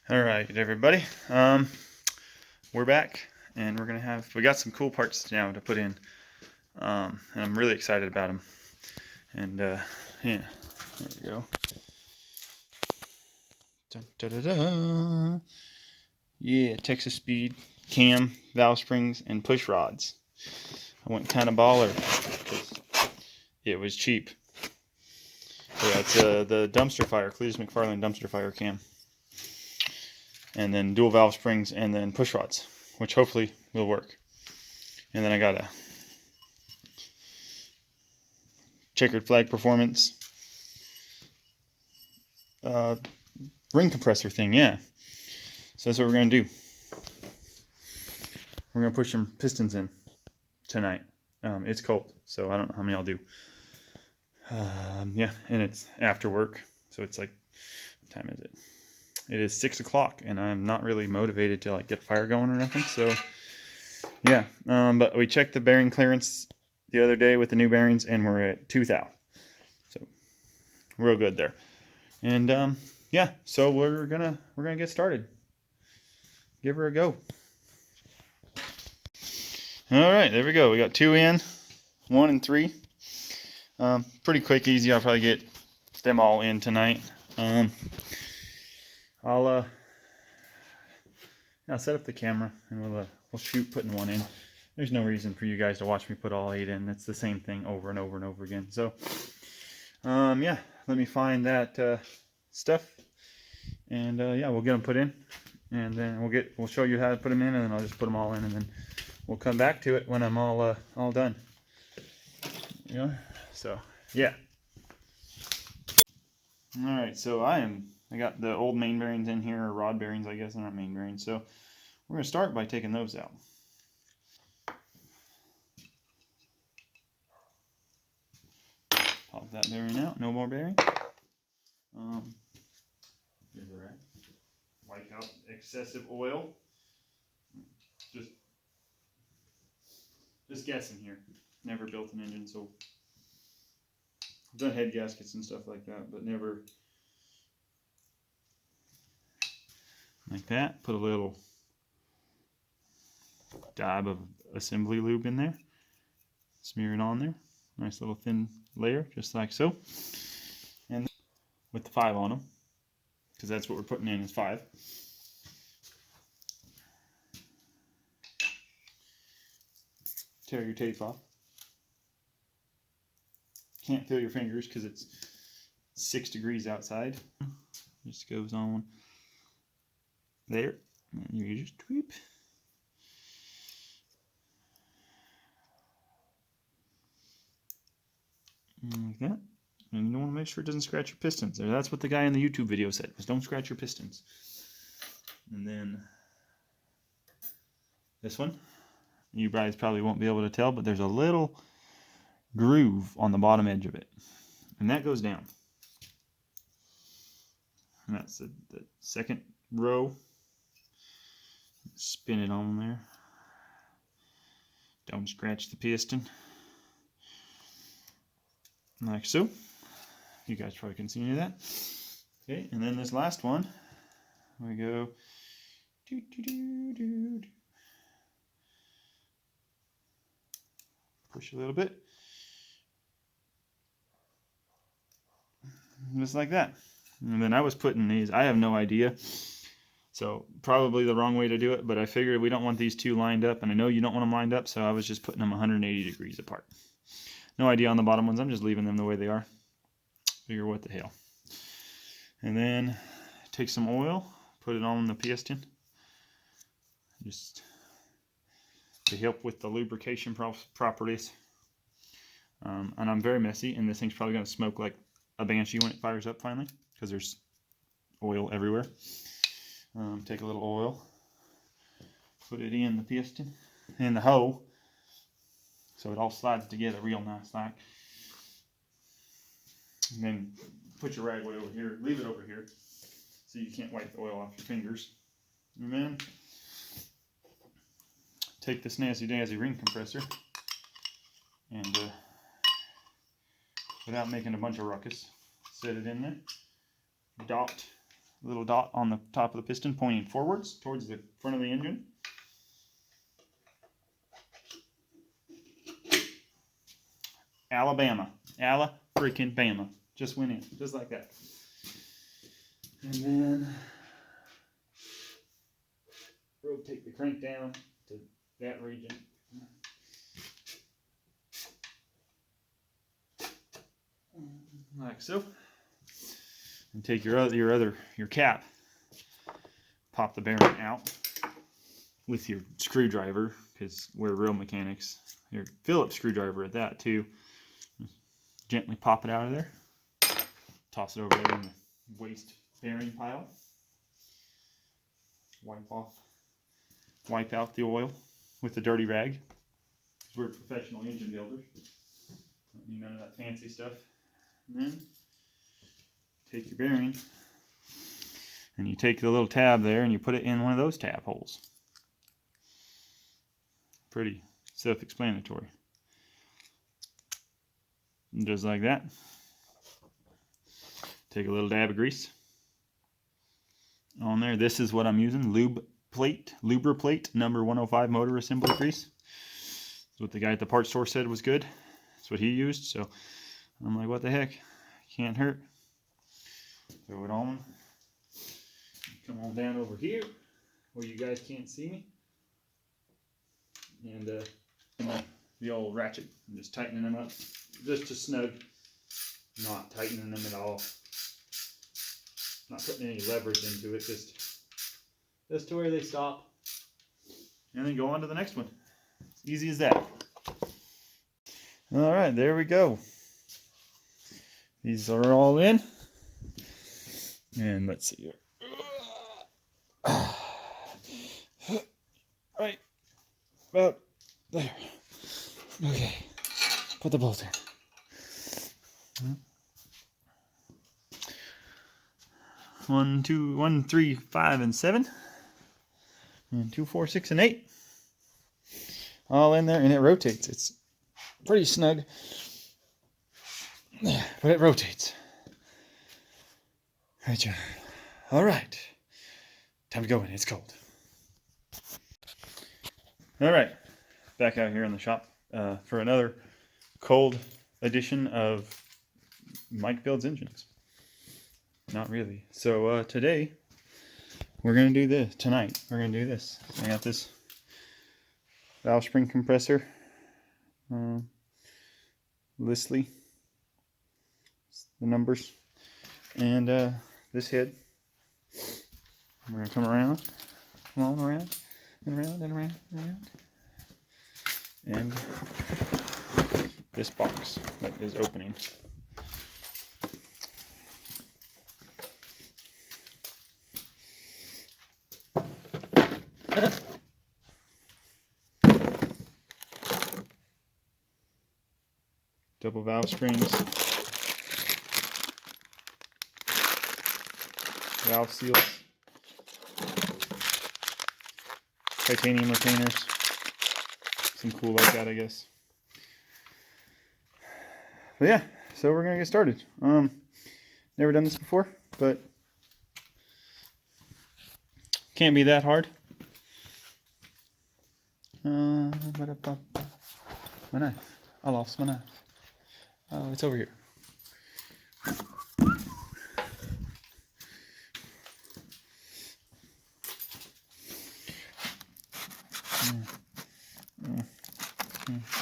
All right, everybody. We're back, and we got some cool parts now to put in, and I'm really excited about them. And yeah, there we go. Dun, da, da, da. Yeah, Texas Speed, cam, valve springs, and push rods. I went kind of baller because it was cheap. So that's the dumpster fire, Cletus McFarlane dumpster fire cam, and then dual valve springs, and then push rods, which hopefully will work. And then I got a checkered flag performance ring compressor thing, yeah. So that's what we're gonna do. We're gonna push some pistons in tonight. It's cold, so I don't know how many I'll do. Yeah, and it's after work, so it's like, what time is it? It is 6 o'clock, and I'm not really motivated to like get fire going or nothing. So yeah, but we checked the bearing clearance the other day with the new bearings, and we're at 2 thou. So real good there. And yeah, so we're gonna get started. Give her a go. All right, there we go. We got 2 in, 1 and 3. Pretty quick, easy. I'll probably get them all in tonight. I'll set up the camera and we'll shoot putting 1 in. There's no reason for you guys to watch me put all 8 in. It's the same thing over and over and over again. So yeah, let me find that stuff, and yeah, we'll get them put in, and then we'll show you how to put them in, and then I'll just put them all in, and then we'll come back to it when I'm all done. You know, so yeah. All right, so I got the old main bearings in here, or rod bearings, I guess. They're not main bearings. So we're gonna start by taking those out. Pop that bearing out. No more bearing. Here's the rack. Wipe out excessive oil. Just guessing here. Never built an engine, so I've done head gaskets and stuff like that, but never like that. Put a little dab of assembly lube in there. Smear it on there. Nice little thin layer, just like so. And with the 5 on them, because that's what we're putting in is 5. Tear your tape off. Can't feel your fingers because it's 6 degrees outside. Just goes on there. And you just tweep. Like that. And you want to make sure it doesn't scratch your pistons. That's what the guy in the YouTube video said, was don't scratch your pistons. And then this one, you guys probably won't be able to tell, but there's a little groove on the bottom edge of it, and that goes down. And that's the second row. Spin it on there. Don't scratch the piston. Like so. You guys probably can see any of that. Okay, and then this last one, we go push a little bit, just like that. And then I was putting these, I have no idea, so probably the wrong way to do it, but I figured we don't want these 2 lined up, and I know you don't want them lined up, so I was just putting them 180 degrees apart. No idea on the bottom ones. I'm just leaving them the way they are. Figure what the hell. And then take some oil, put it on the piston, just to help with the lubrication properties. And I'm very messy, and this thing's probably going to smoke like a banshee when it fires up finally, because there's oil everywhere. Take a little oil, put it in the piston, in the hole, so it all slides together real nice like. And then put your ragway over here, leave it over here, so you can't wipe the oil off your fingers. And then take this nasty daisy ring compressor, and without making a bunch of ruckus, set it in there, dot little dot on the top of the piston pointing forwards towards the front of the engine. Alabama. Freaking Bama. Just went in, just like that. And then rotate the crank down to that region. Like so. And take your cap, pop the bearing out with your screwdriver, because we're real mechanics. Your Phillips screwdriver at that too. Gently pop it out of there. Toss it over there in the waste bearing pile. Wipe out the oil with the dirty rag. We're professional engine builders. Don't need none of that fancy stuff. And then take your bearing and you take the little tab there and you put it in one of those tab holes. Pretty self-explanatory. And just like that. Take a little dab of grease on there. This is what I'm using, Lubra Plate number 105 motor assembly grease. That's what the guy at the parts store said was good. That's what he used, so I'm like, what the heck? Can't hurt. Throw it on. Come on down over here where you guys can't see me. And the old ratchet. I'm just tightening them up just to snug. Not tightening them at all. Not putting any leverage into it, just to where they stop. And then go on to the next one. Easy as that. Alright, there we go. These are all in. And let's see here. Right. About there. Okay. Put the bolt in. 1, 2, 1, 3, 5, and 7. And 2, 4, 6, and 8. All in there, and it rotates. It's pretty snug. Yeah, but it rotates. Right, John. All right. Time to go in. It's cold. All right. Back out here in the shop for another cold edition of Mike Builds Engines. Not really. So today we're going to do this. Tonight we're going to do this. I got this valve spring compressor. Listly. The numbers. And this head. We're going to come around. Come on, around. And around and around and around. And this box that is opening. Double valve springs, valve seals, titanium retainers, some cool like that, I guess. But yeah, so we're gonna get started. Never done this before, but can't be that hard. My knife. I lost my knife. Oh, it's over here.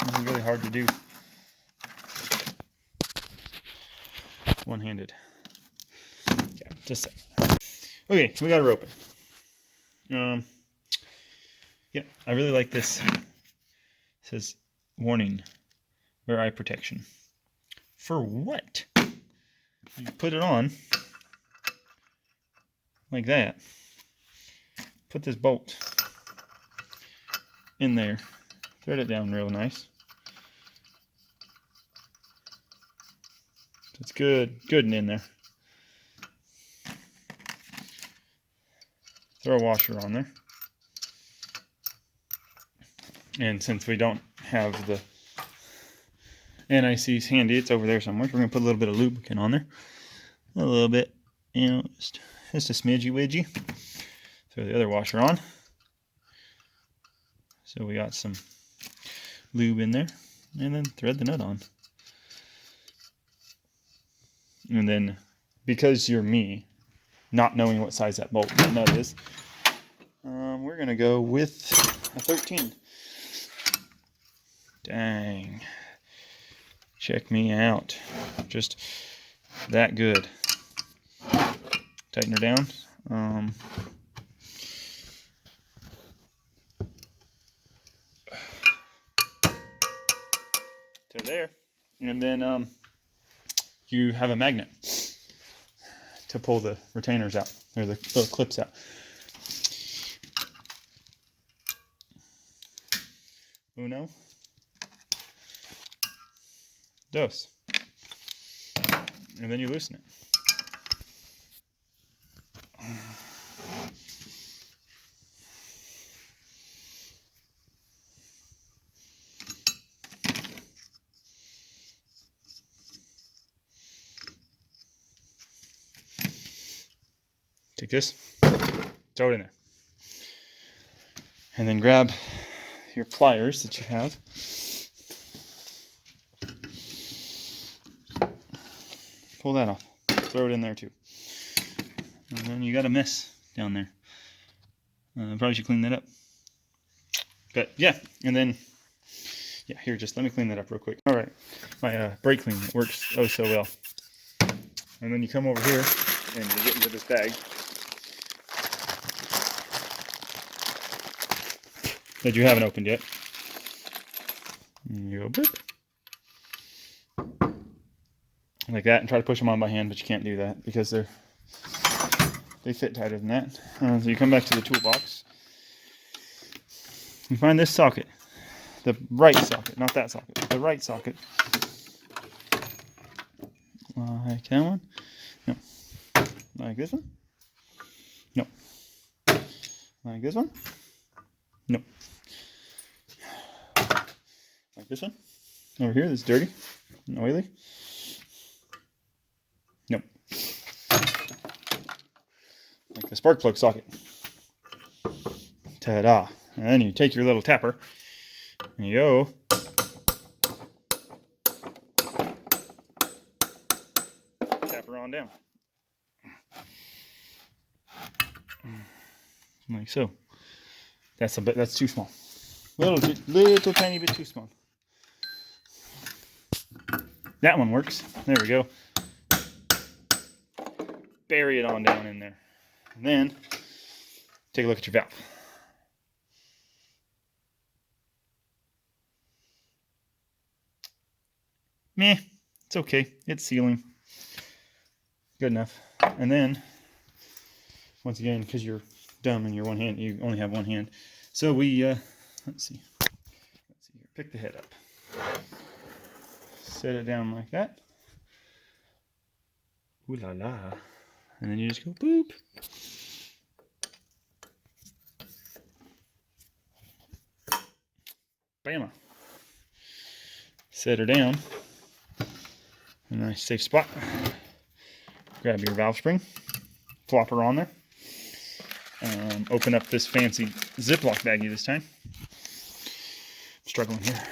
It's really hard to do one-handed. Yeah, just a second. Okay, we got her open. Yeah, I really like this. It says, warning, wear eye protection. For what? You put it on like that. Put this bolt in there. Thread it down real nice. It's good and in there. Throw a washer on there. And since we don't have the NICs handy, it's over there somewhere. So we're going to put a little bit of lubricant on there. A little bit, you know, just just a smidgy widgy. Throw the other washer on. So we got some lube in there, and then thread the nut on. And then, because you're me, not knowing what size that nut is, we're gonna go with a 13. Dang. Check me out. Just that good. Tighten her down. To there. And then you have a magnet to pull the retainers out, or the little clips out. Uno. Dos. And then you loosen it. Take this, throw it in there. And then grab your pliers that you have. Pull that off. Throw it in there too. And then you got a mess down there. Probably should clean that up. But yeah, and then, yeah, here, just let me clean that up real quick. All right, my brake clean, it works oh so well. And then you come over here and you get into this bag that you haven't opened yet. And you go boop. Like that, and try to push them on by hand, but you can't do that because they fit tighter than that. So you come back to the toolbox. You find this socket, the right socket, not that socket, the right socket. Like that one? No. Like this one? No. Like this one? No. Like this one? Over here, that's dirty and oily. Nope. Like the spark plug socket. Ta-da. And then you take your little tapper and you go tap her on down. Like so. That's too small. Little tiny bit too small. That one works. There we go. Bury it on down in there. And then take a look at your valve. Meh, it's okay. It's sealing. Good enough. And then, once again, because you're dumb and you only have one hand. So we, let's see here. Pick the head up. Set it down like that. Ooh la la. And then you just go boop. Bama. Set her down in a nice safe spot. Grab your valve spring, flop her on there. Open up this fancy Ziploc baggie this time. I'm struggling here.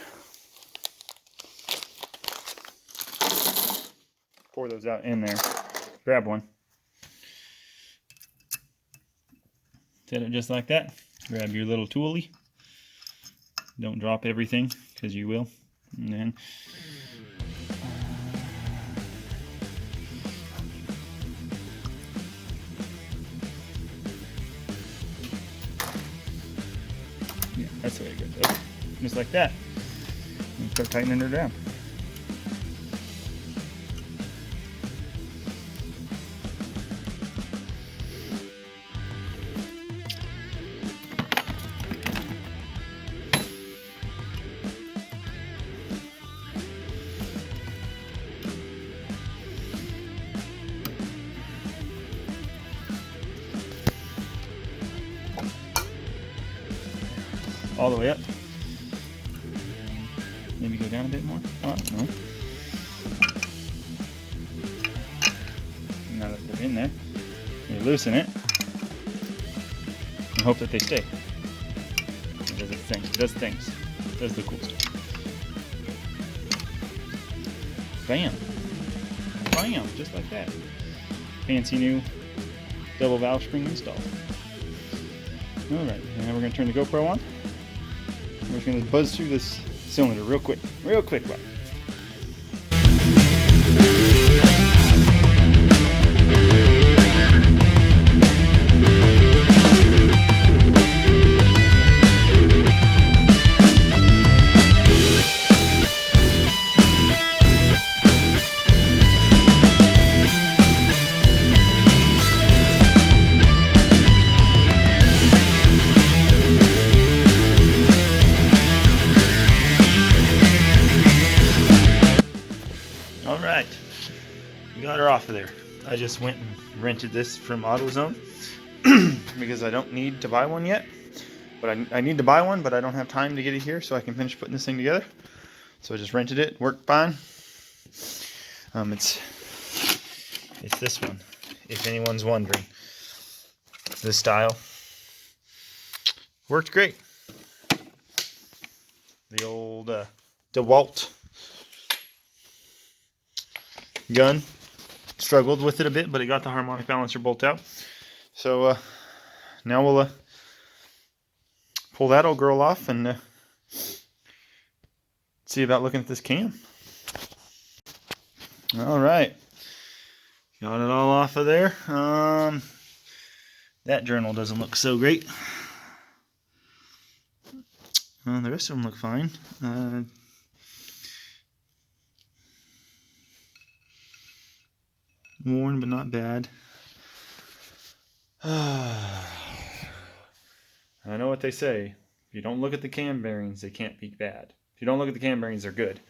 Pour those out in there. Grab one. Set it just like that. Grab your little toolie. Don't drop everything, because you will. And then yeah, that's the way it goes. Okay. Just like that. And start tightening her down. All the way up. Maybe go down a bit more. Oh, no. Now that they're in there, you You loosen it and hope that they stay. It does its thing. It does things. It does the cool stuff. Bam. Bam. Just like that. Fancy new double valve spring install. Alright, now we're going to turn the GoPro on. We're just going to buzz through this cylinder real quick. Real quick, right? Alright, got her off of there. I just went and rented this from AutoZone because I don't need to buy one yet. But I need to buy one, but I don't have time to get it here so I can finish putting this thing together. So I just rented it, worked fine. It's this one, if anyone's wondering. This style. Worked great. The old DeWalt gun. Struggled with it a bit, but it got the harmonic balancer bolt out. So now we'll pull that old girl off and see about looking at this cam. Alright. Got it all off of there. That journal doesn't look so great. The rest of them look fine. Worn but not bad. I know what they say. If you don't look at the cam bearings, they can't be bad. If you don't look at the cam bearings, they're good.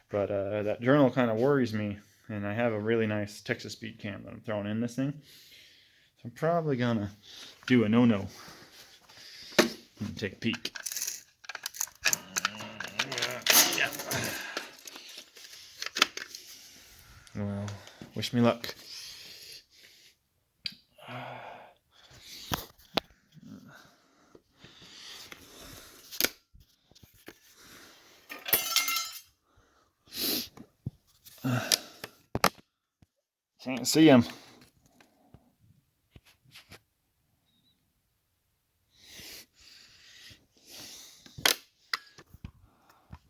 But that journal kind of worries me. And I have a really nice Texas speed cam that I'm throwing in this thing. So I'm probably going to do a no-no. Take a peek. Yeah. Well, wish me luck. Can't see him.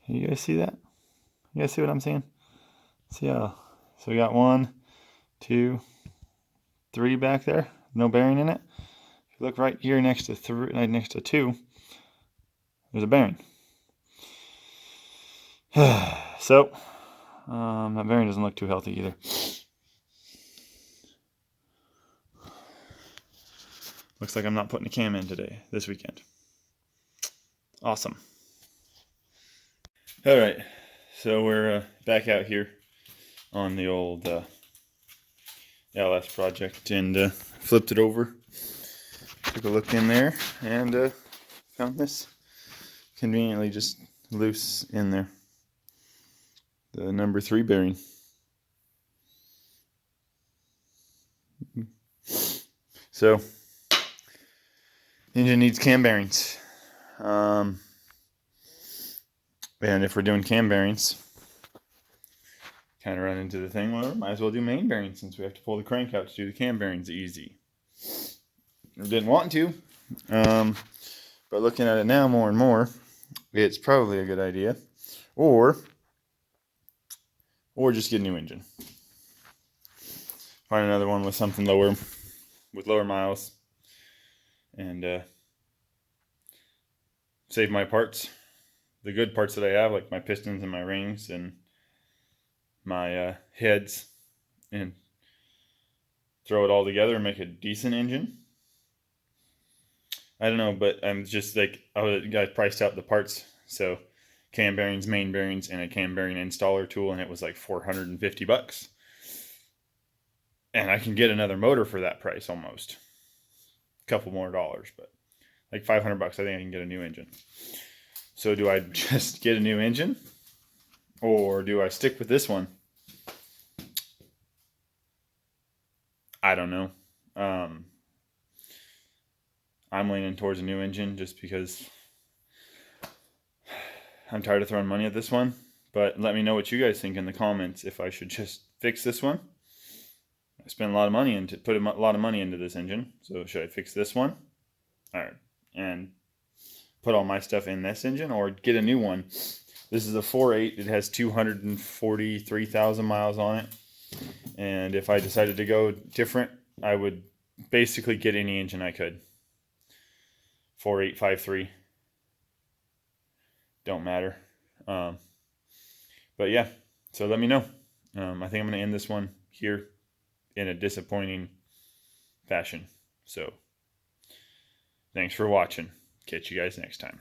You guys see that? You guys see what I'm saying? See how? So we got 1, 2, 3 back there. No bearing in it. If you look right here next to 2, there's a bearing. So that bearing doesn't look too healthy either. Looks like I'm not putting a cam in this weekend. Awesome. Alright, so we're back out here on the old LS project and flipped it over. Took a look in there and found this conveniently just loose in there. The number 3 bearing. So, the engine needs cam bearings. And if we're doing cam bearings, kind of run into the thing, well, might as well do main bearings since we have to pull the crank out to do the cam bearings easy. Didn't want to, but looking at it now more and more, it's probably a good idea. Or just get a new engine. Find another one with something lower, with lower miles, and save my parts. The good parts that I have, like my pistons and my rings and my heads, and throw it all together and make a decent engine. I don't know, but I'm just like, I got priced out the parts. So cam bearings, main bearings, and a cam bearing installer tool, and it was like $450. And I can get another motor for that price almost. A couple more dollars, but like $500, I think I can get a new engine. So do I just get a new engine, or do I stick with this one? I don't know. I'm leaning towards a new engine just because I'm tired of throwing money at this one. But let me know what you guys think in the comments if I should just fix this one. I spent a lot of money into put a lot of money into this engine, so should I fix this one? All right, and put all my stuff in this engine, or get a new one? This is a 4.8. It has 243,000 miles on it, and if I decided to go different, I would basically get any engine I could. 4.853. Don't matter. But yeah, so let me know. I think I'm going to end this one here in a disappointing fashion. So thanks for watching. Catch you guys next time.